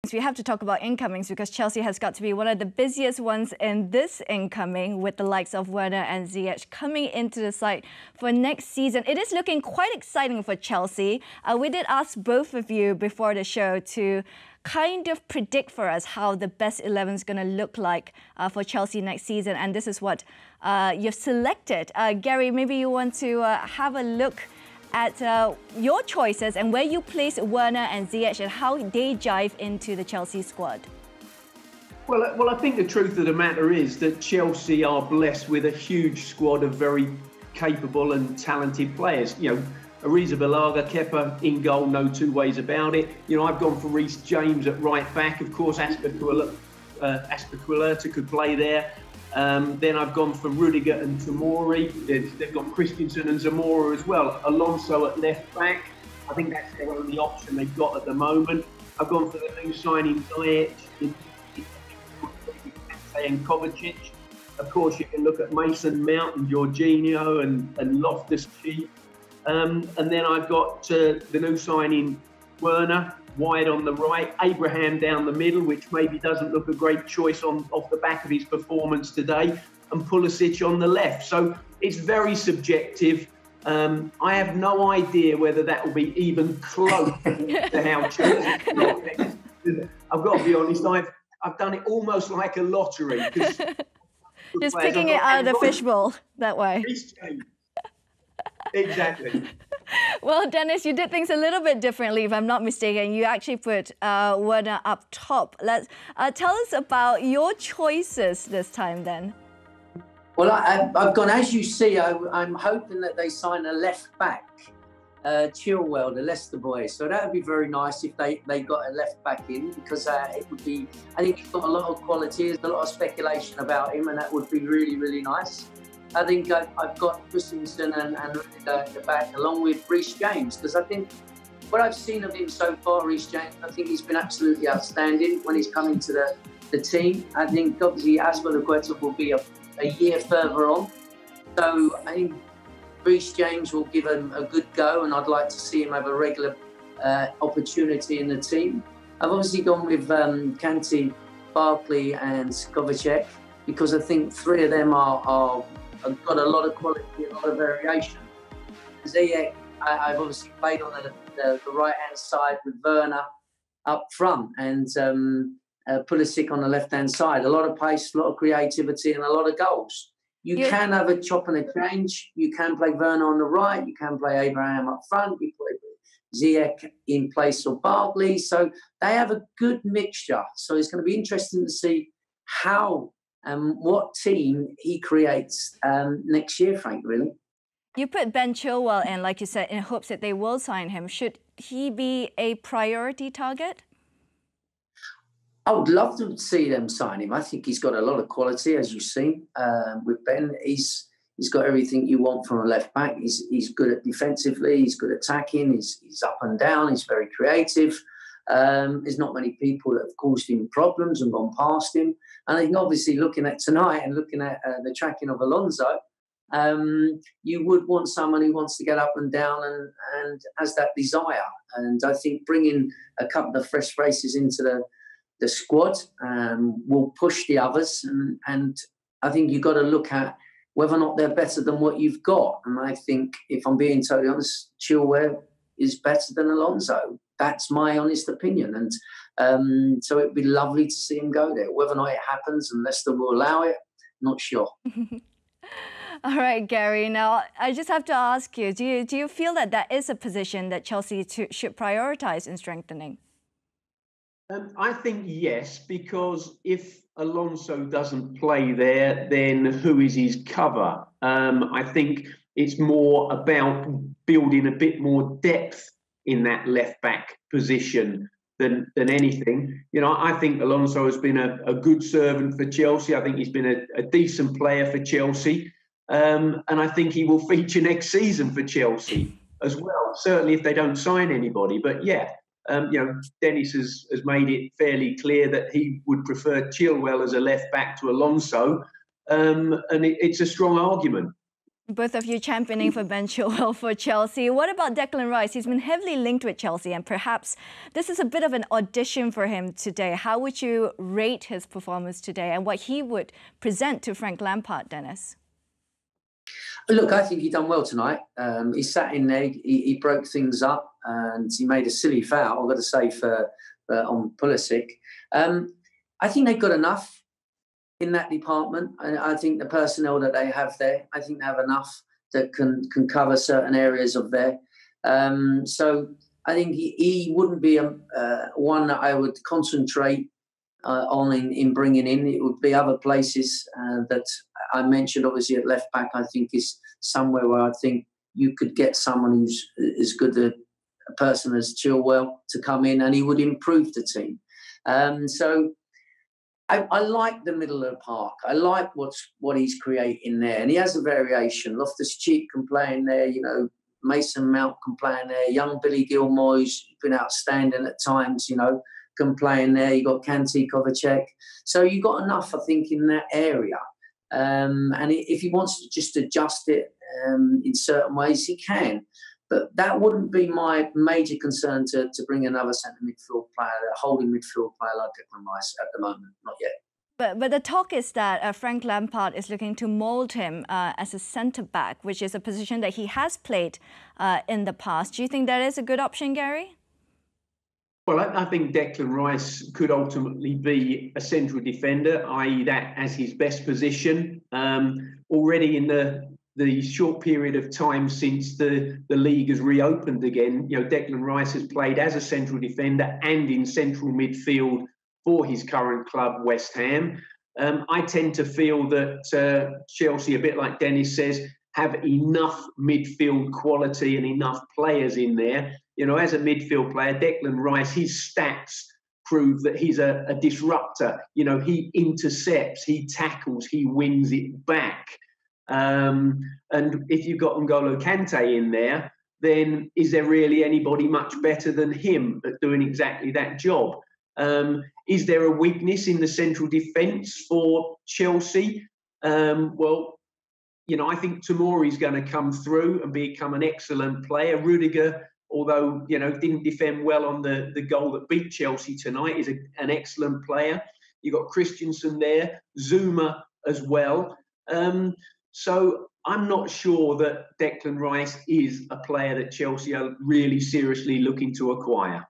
We have to talk about incomings because Chelsea has got to be one of the busiest ones in this incoming, with the likes of Werner and Ziyech coming into the side for next season. It is looking quite exciting for Chelsea. We did ask both of you before the show to kind of predict for us how the best 11 is going to look like for Chelsea next season, and this is what you've selected. Gary, maybe you want to have a look at your choices and where you place Werner and Ziyech and how they jive into the Chelsea squad. Well, I think the truth of the matter is that Chelsea are blessed with a huge squad of very capable and talented players. You know, Arrizabalaga, Kepa in goal, no two ways about it. You know, I've gone for Reece James at right back. Of course, Azpilicueta could play there. Then I've gone for Rudiger and Tomori. They've got Christensen and Zamora as well. Alonso at left back. I think that's their only option they've got at the moment. I've gone for the new signing Ziyech and Kovacic. Of course, you can look at Mason Mount and Jorginho and Loftus-Cheek. And then I've got the new signing Werner wide on the right, Abraham down the middle, which maybe doesn't look a great choice off the back of his performance today, and Pulisic on the left. So it's very subjective. I have no idea whether that will be even close to how Chelsea. I've got to be honest, I've done it almost like a lottery. Just picking it out of the fishbowl that way. Exactly. Well, Dennis, you did things a little bit differently, if I'm not mistaken. You actually put Werner up top. Let's tell us about your choices this time, then. Well, I've gone, as you see, I'm hoping that they sign a left back, Chilwell, the Leicester boy. So that would be very nice if they got a left back in, because it would be, I think he's got a lot of quality. There's a lot of speculation about him, and that would be really, really nice. I think I've got Christensen and the back, along with Reece James, because I think what I've seen of him so far, Reece James, I think he's been absolutely outstanding when he's come into the team. I think obviously Azpilicueta will be a year further on. So I think Reece James will give him a good go, and I'd like to see him have a regular opportunity in the team. I've obviously gone with Kante, Barkley and Kovacic, because I think three of them have got a lot of quality, a lot of variation. Ziyech, I've obviously played on the right-hand side with Werner up front, and Pulisic on the left-hand side. A lot of pace, a lot of creativity, and a lot of goals. You can have a chop and a change. You can play Werner on the right. You can play Abraham up front. You play Ziyech in place of Barkley. So they have a good mixture. So it's going to be interesting to see how what team he creates next year, Frank, really. You put Ben Chilwell in, like you said, in hopes that they will sign him. Should he be a priority target? I would love to see them sign him. I think he's got a lot of quality, as you've seen with Ben. He's got everything you want from a left back. He's good at defensively. He's good at attacking. He's up and down. He's very creative. There's not many people that have caused him problems and gone past him. And I think obviously looking at tonight and looking at the tracking of Alonso, you would want someone who wants to get up and down and has that desire. And I think bringing a couple of fresh faces into the squad will push the others. And I think you've got to look at whether or not they're better than what you've got. And I think, if I'm being totally honest, Chilwell is better than Alonso. That's my honest opinion. And so it'd be lovely to see him go there. Whether or not it happens and Leicester will allow it, not sure. All right, Gary. Now, I just have to ask you, do you feel that that is a position that Chelsea should prioritise in strengthening? I think yes, because if Alonso doesn't play there, then who is his cover? I think it's more about building a bit more depth in that left-back position than anything. You know, I think Alonso has been a good servant for Chelsea. I think he's been a decent player for Chelsea. And I think he will feature next season for Chelsea as well, certainly if they don't sign anybody. But yeah, you know, Dennis has made it fairly clear that he would prefer Chilwell as a left-back to Alonso. And it's a strong argument. Both of you championing for Ben Chilwell for Chelsea. What about Declan Rice? He's been heavily linked with Chelsea, and perhaps this is a bit of an audition for him today. How would you rate his performance today and what he would present to Frank Lampard, Dennis? Look, I think he done well tonight. He sat in there, he broke things up, and he made a silly foul, I've got to say, on Pulisic. I think they've got enough in that department. I think the personnel that they have there, I think they have enough that can cover certain areas of there. So I think he wouldn't be one that I would concentrate on in bringing in. It would be other places that I mentioned. Obviously at left back, I think is somewhere where I think you could get someone who's as good a person as Chilwell to come in, and he would improve the team. So I like the middle of the park. I like what he's creating there, and he has a variation. Loftus-Cheek can play in there, you know. Mason Mount can play in there. Young Billy Gilmour, who's been outstanding at times, you know, can play in there. You got Kante, Kovacic, so you got enough, I think, in that area. And if he wants to just adjust it in certain ways, he can. But that wouldn't be my major concern to bring another centre midfield player, a holding midfield player like Declan Rice at the moment. Not yet. But the talk is that Frank Lampard is looking to mould him as a centre-back, which is a position that he has played in the past. Do you think that is a good option, Gary? Well, I think Declan Rice could ultimately be a central defender, i.e. that as his best position. Already in the short period of time since the league has reopened again, you know, Declan Rice has played as a central defender and in central midfield for his current club, West Ham. I tend to feel that Chelsea, a bit like Dennis says, have enough midfield quality and enough players in there. You know, as a midfield player, Declan Rice, his stats prove that he's a disruptor. You know, he intercepts, he tackles, he wins it back. And if you've got N'Golo Kante in there, then is there really anybody much better than him at doing exactly that job? Is there a weakness in the central defence for Chelsea? Well, you know, I think Tomori's going to come through and become an excellent player. Rudiger, although, you know, didn't defend well on the goal that beat Chelsea tonight, is an excellent player. You've got Christensen there, Zuma as well. So I'm not sure that Declan Rice is a player that Chelsea are really seriously looking to acquire.